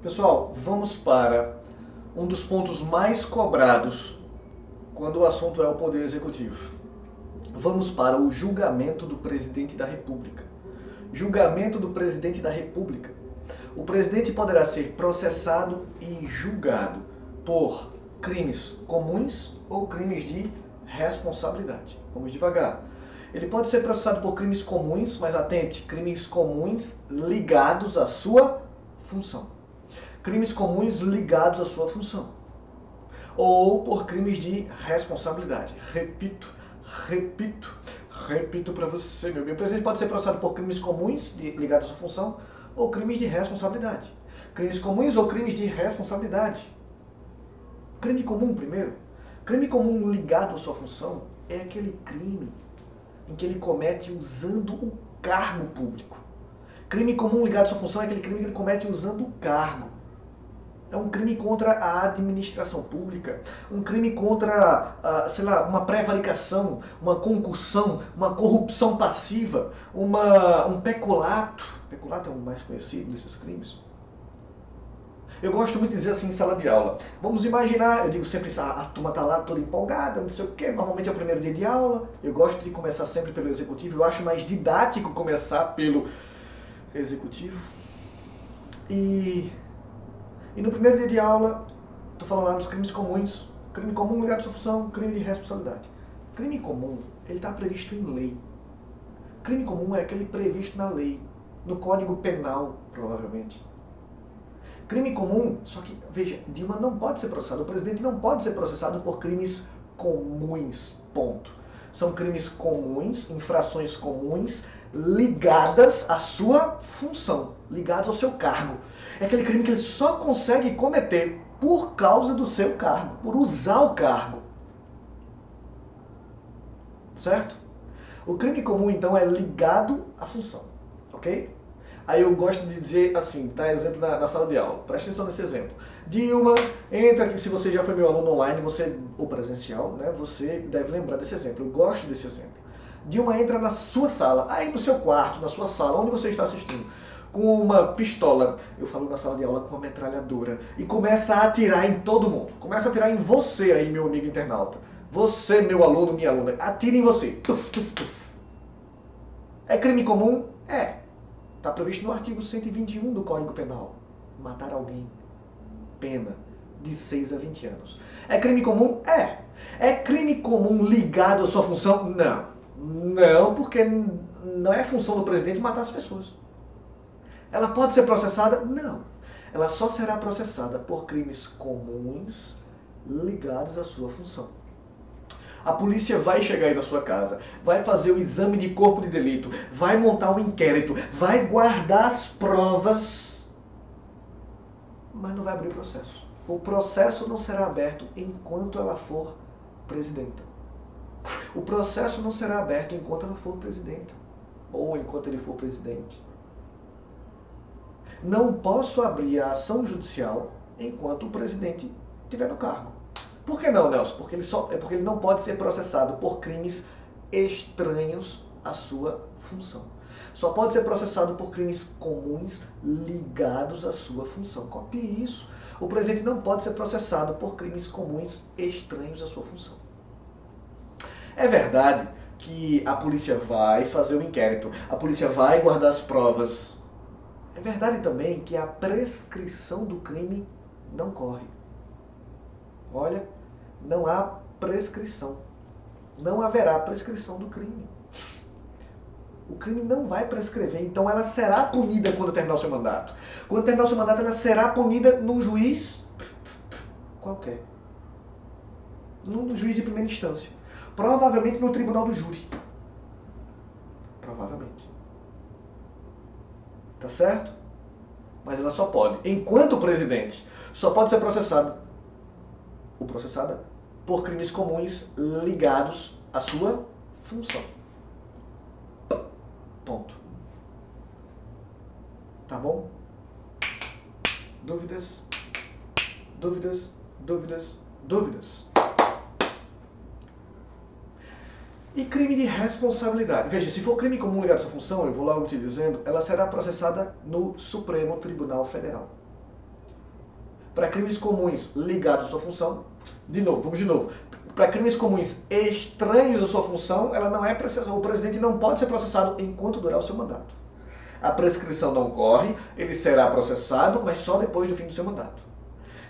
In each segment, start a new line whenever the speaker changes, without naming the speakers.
Pessoal, vamos para um dos pontos mais cobrados quando o assunto é o Poder Executivo. Vamos para o julgamento do Presidente da República. Julgamento do Presidente da República. O presidente poderá ser processado e julgado por crimes comuns ou crimes de responsabilidade. Vamos devagar. Ele pode ser processado por crimes comuns, mas atente, crimes comuns ligados à sua função. Crimes comuns ligados à sua função. Ou por crimes de responsabilidade. Repito para você, meu bem. O presidente pode ser processado por crimes comuns ligados à sua função ou crimes de responsabilidade. Crimes comuns ou crimes de responsabilidade. Crime comum primeiro. Crime comum ligado à sua função é aquele crime em que ele comete usando o cargo público. Crime comum ligado à sua função é aquele crime que ele comete usando o cargo. É um crime contra a administração pública, um crime contra, uma prevaricação, uma concussão, uma corrupção passiva, um peculato. Peculato é o mais conhecido desses crimes. Eu gosto muito de dizer assim em sala de aula. Vamos imaginar, eu digo sempre, a turma está lá toda empolgada, não sei o quê, normalmente é o primeiro dia de aula. Eu gosto de começar sempre pelo executivo, eu acho mais didático começar pelo executivo. E no primeiro dia de aula, estou falando lá dos crimes comuns. Crime comum ligado à sua função, crime de responsabilidade. Crime comum, ele está previsto em lei. Crime comum é aquele previsto na lei, no Código Penal, provavelmente. Crime comum, só que, veja, Dilma não pode ser processado, o presidente não pode ser processado por crimes comuns, ponto. São crimes comuns, infrações comuns, ligadas à sua função, ligadas ao seu cargo. É aquele crime que ele só consegue cometer por causa do seu cargo, por usar o cargo. Certo? O crime comum, então, é ligado à função, ok? Aí eu gosto de dizer assim, tá? Exemplo na sala de aula. Presta atenção nesse exemplo. Dilma, entra aqui, se você já foi meu aluno online, ou presencial, né? Você deve lembrar desse exemplo. Eu gosto desse exemplo. Dilma entra na sua sala, aí no seu quarto, na sua sala, onde você está assistindo, com uma pistola, eu falo na sala de aula, com uma metralhadora, e começa a atirar em todo mundo. Começa a atirar em você aí, meu amigo internauta. Você, meu aluno, minha aluna. Atira em você. Tuf, tuf, tuf. É crime comum? É. Está previsto no artigo 121 do Código Penal. Matar alguém. Pena de 6 a 20 anos. É crime comum? É. É crime comum ligado à sua função? Não. Não, porque não é função do presidente matar as pessoas. Ela pode ser processada? Não. Ela só será processada por crimes comuns ligados à sua função. A polícia vai chegar aí na sua casa, vai fazer o exame de corpo de delito, vai montar um inquérito, vai guardar as provas, mas não vai abrir o processo. O processo não será aberto enquanto ela for presidenta. O processo não será aberto enquanto ela for presidenta, ou enquanto ele for presidente. Não posso abrir a ação judicial enquanto o presidente estiver no cargo. Por que não, Nelson? Porque ele não pode ser processado por crimes estranhos à sua função. Só pode ser processado por crimes comuns ligados à sua função. Copie isso. O presidente não pode ser processado por crimes comuns estranhos à sua função. É verdade que a polícia vai fazer o inquérito, a polícia vai guardar as provas. É verdade também que a prescrição do crime não corre. Olha, não há prescrição. Não haverá prescrição do crime. O crime não vai prescrever, então ela será punida quando terminar o seu mandato. Quando terminar o seu mandato, ela será punida num juiz qualquer. Num juiz de primeira instância. Provavelmente no tribunal do júri. Provavelmente. Tá certo? Mas ela só pode, enquanto presidente, só pode ser processada por crimes comuns ligados à sua função. Ponto. Tá bom? Dúvidas? Dúvidas? Dúvidas? Dúvidas? E crime de responsabilidade. Veja, se for crime comum ligado à sua função, eu vou logo te dizendo, ela será processada no Supremo Tribunal Federal. Para crimes comuns ligados à sua função, vamos de novo. Para crimes comuns estranhos à sua função, ela não é processada. O presidente não pode ser processado enquanto durar o seu mandato. A prescrição não corre, ele será processado, mas só depois do fim do seu mandato.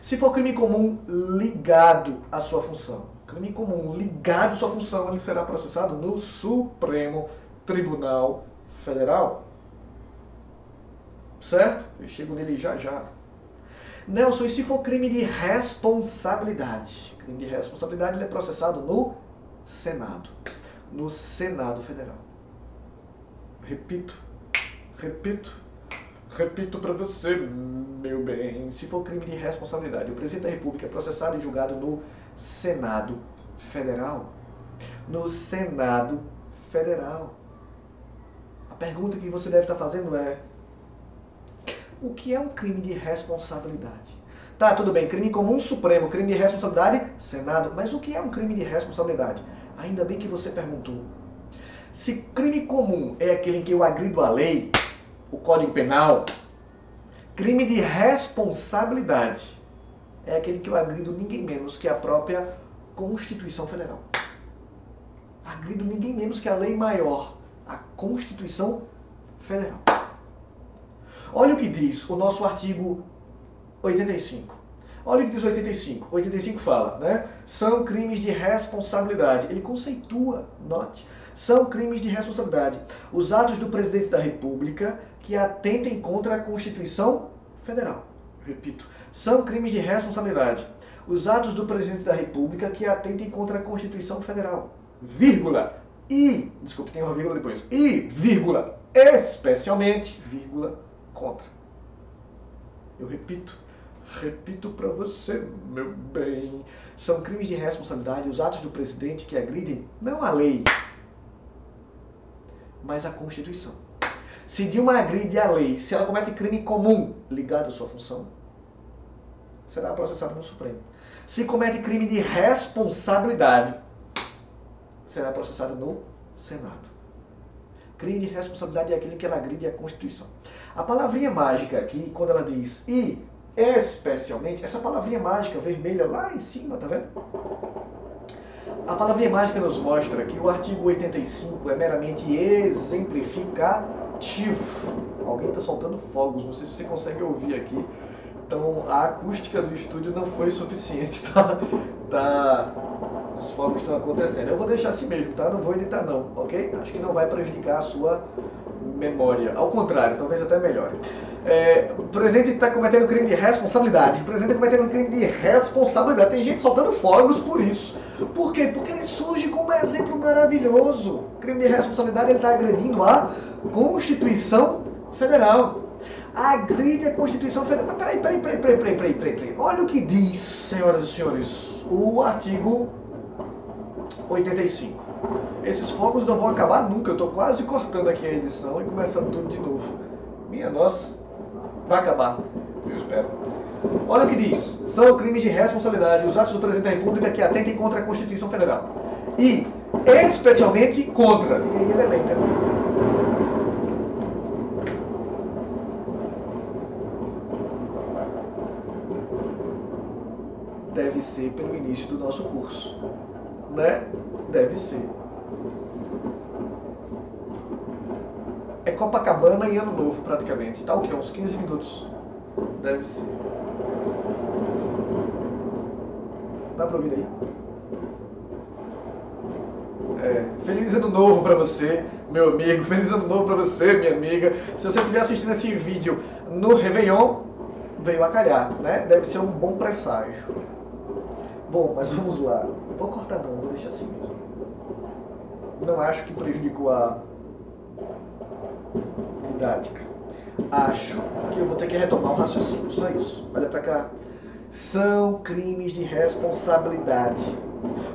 Se for crime comum ligado à sua função, crime comum ligado à sua função, ele será processado no Supremo Tribunal Federal. Certo? Eu chego nele já já. Nelson, e se for crime de responsabilidade? Crime de responsabilidade, ele é processado no Senado. No Senado Federal. Repito para você, meu bem. Se for crime de responsabilidade, o presidente da República é processado e julgado no Senado Federal. No Senado Federal. A pergunta que você deve estar fazendo é: o que é um crime de responsabilidade? Tá, tudo bem, crime comum supremo, crime de responsabilidade, Senado. Mas o que é um crime de responsabilidade? Ainda bem que você perguntou. Se crime comum é aquele em que eu agrido a lei, o Código Penal, crime de responsabilidade é aquele que eu agrido ninguém menos que a própria Constituição Federal. Agrido ninguém menos que a lei maior, a Constituição Federal. Olha o que diz o nosso artigo 85. Olha o que diz o 85. O 85 fala, né? São crimes de responsabilidade. Ele conceitua, note. São crimes de responsabilidade os atos do presidente da República que atentem contra a Constituição Federal. Repito, são crimes de responsabilidade os atos do presidente da República que atentem contra a Constituição Federal. Vírgula. E, desculpe, tem uma vírgula depois. E, vírgula, especialmente, vírgula, contra. Eu repito para você, meu bem. São crimes de responsabilidade os atos do presidente que agridem não a lei, mas a Constituição. Se Dilma agride a lei, se ela comete crime comum ligado à sua função, será processada no Supremo. Se comete crime de responsabilidade, será processada no Senado. Crime de responsabilidade é aquele que ela agride a Constituição. A palavrinha mágica aqui, quando ela diz e especialmente, essa palavrinha mágica vermelha lá em cima, tá vendo? A palavrinha mágica nos mostra que o artigo 85 é meramente exemplificativo. Alguém está soltando fogos, não sei se você consegue ouvir aqui. Então a acústica do estúdio não foi suficiente, tá? Os fogos estão acontecendo. Eu vou deixar assim mesmo, tá? Não vou editar não, ok? Acho que não vai prejudicar a sua memória. Ao contrário, talvez até melhore. O presidente está cometendo crime de responsabilidade. O presidente está cometendo crime de responsabilidade. Tem gente soltando fogos por isso. Por quê? Porque ele surge como um exemplo maravilhoso. Crime de responsabilidade, ele está agredindo a Constituição Federal. Agride a Constituição Federal. Mas peraí. Olha o que diz, senhoras e senhores, o artigo 85. Esses fogos não vão acabar nunca. Eu estou quase cortando aqui a edição e começando tudo de novo. Minha nossa, vai acabar. Eu espero. Olha o que diz. São crimes de responsabilidade os atos do presidente da República que atentem contra a Constituição Federal. E, especialmente, contra. E aí ele elenca. Deve ser pelo início do nosso curso. Né? Deve ser. É Copacabana e Ano Novo, praticamente. Tá o quê? Uns 15 minutos. Deve ser. Dá pra ouvir aí? Feliz Ano Novo pra você, meu amigo. Feliz Ano Novo pra você, minha amiga. Se você estiver assistindo esse vídeo no Réveillon, veio a calhar, né? Deve ser um bom presságio. Bom, mas vamos lá. Vou cortar não, vou deixar assim mesmo. Não acho que prejudicou a didática. Acho que eu vou ter que retomar o raciocínio, só isso. Olha pra cá. São crimes de responsabilidade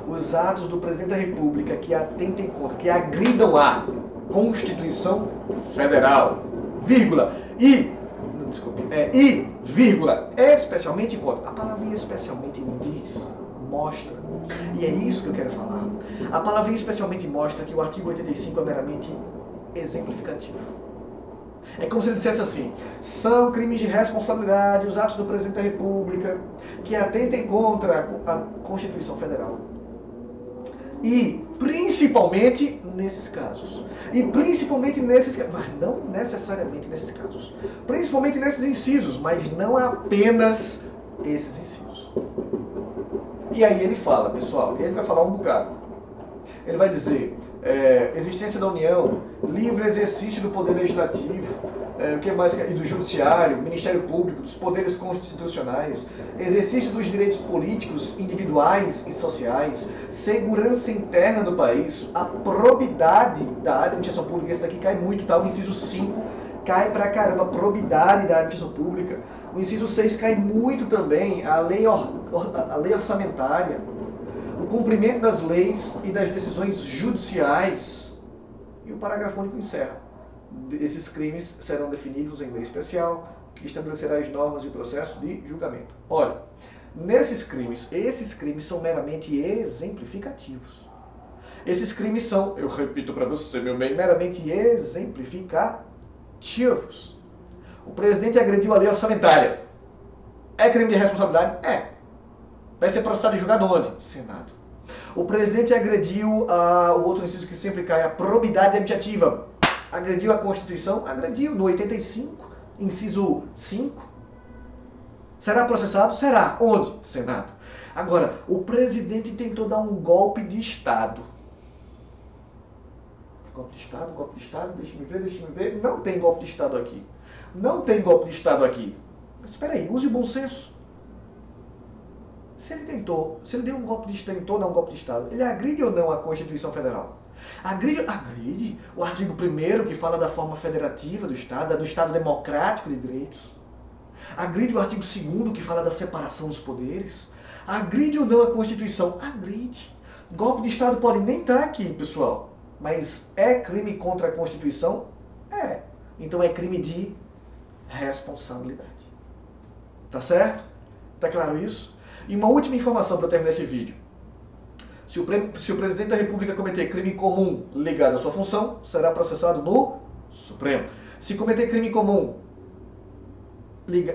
os atos do presidente da República que atentem contra, que agridam a Constituição Federal, vírgula, e vírgula, especialmente contra. A palavrinha especialmente diz, mostra, e é isso que eu quero falar. A palavrinha especialmente mostra que o artigo 85 é meramente exemplificativo. É como se ele dissesse assim: são crimes de responsabilidade os atos do presidente da República que atentem contra a Constituição Federal. E principalmente nesses casos. Mas não necessariamente nesses casos. Principalmente nesses incisos, mas não apenas esses incisos. E aí ele fala, pessoal, ele vai falar um bocado. Ele vai dizer, existência da União, livre exercício do poder legislativo, o que mais? E do judiciário, Ministério Público, dos poderes constitucionais, exercício dos direitos políticos, individuais e sociais, segurança interna do país, a probidade da administração pública. Esse daqui cai muito, tá? O inciso 5 cai pra caramba, a probidade da administração pública. O inciso 6 cai muito também, a lei orçamentária, o cumprimento das leis e das decisões judiciais. E o parágrafo único encerra. Esses crimes serão definidos em lei especial, que estabelecerá as normas e o processo de julgamento. Olha, esses crimes são meramente exemplificativos. Esses crimes são, eu repito para você, meu bem, meramente exemplificativos. O presidente agrediu a lei orçamentária. É crime de responsabilidade? É. Vai ser processado e julgado onde? Senado. O presidente agrediu o outro inciso que sempre cai, a probidade administrativa. Agrediu a Constituição? Agrediu. No 85, inciso 5. Será processado? Será. Onde? Senado. Agora, o presidente tentou dar um golpe de Estado. Golpe de Estado, deixa-me ver. Não tem golpe de Estado aqui. Não tem golpe de Estado aqui. Mas espera aí, use o bom senso. Se ele tentou dar um golpe de Estado, ele agride ou não a Constituição Federal? Agride o artigo 1º, que fala da forma federativa do Estado democrático de direitos. Agride o artigo 2º, que fala da separação dos poderes. Agride ou não a Constituição? Agride. Golpe de Estado pode nem estar aqui, pessoal. Mas é crime contra a Constituição? É. Então é crime de responsabilidade. Tá certo? Tá claro isso? E uma última informação para eu terminar esse vídeo. Se o presidente da República cometer crime comum ligado à sua função, será processado no Supremo. Se cometer crime comum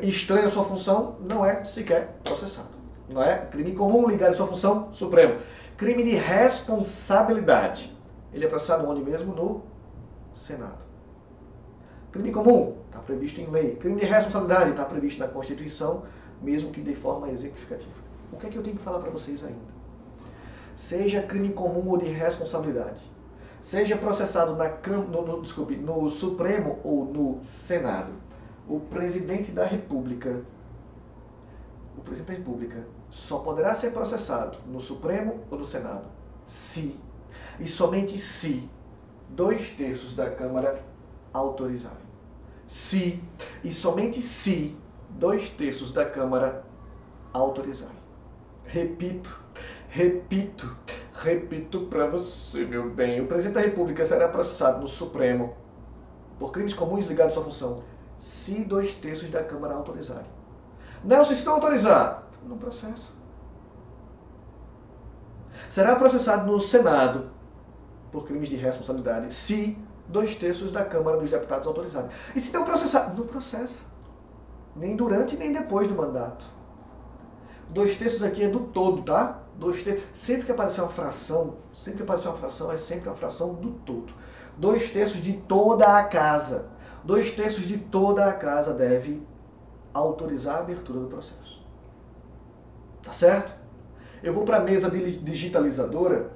estranho à sua função, não é sequer processado. Não é? Crime comum ligado à sua função, Supremo. Crime de responsabilidade. Ele é processado onde mesmo? No Senado. Crime comum está previsto em lei. Crime de responsabilidade está previsto na Constituição, mesmo que de forma exemplificativa. O que é que eu tenho que falar para vocês ainda? Seja crime comum ou de responsabilidade, seja processado no Supremo ou no Senado, o presidente da República só poderá ser processado no Supremo ou no Senado se, e somente se, 2/3 da Câmara autorizarem. Se, e somente se, 2/3 da Câmara autorizarem. Repito para você, meu bem. O presidente da República será processado no Supremo por crimes comuns ligados à sua função, se 2/3 da Câmara autorizarem. Nelson, se não autorizar, não processa. Será processado no Senado por crimes de responsabilidade, se 2/3 da Câmara dos Deputados autorizarem. E se não processar, não processa. Nem durante, nem depois do mandato. 2/3 aqui é do todo, tá? 2/3. Sempre que aparecer uma fração, é sempre uma fração do todo. 2/3 de toda a casa. 2/3 de toda a casa deve autorizar a abertura do processo. Tá certo? Eu vou para a mesa digitalizadora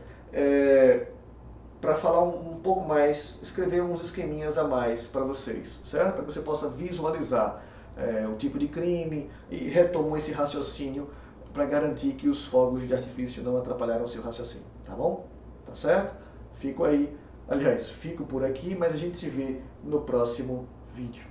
para falar um pouco mais, escrever uns esqueminhas a mais para vocês, certo? Para que você possa visualizar o tipo de crime e retomar esse raciocínio para garantir que os fogos de artifício não atrapalharam o seu raciocínio, tá bom? Tá certo? Fico por aqui, mas a gente se vê no próximo vídeo.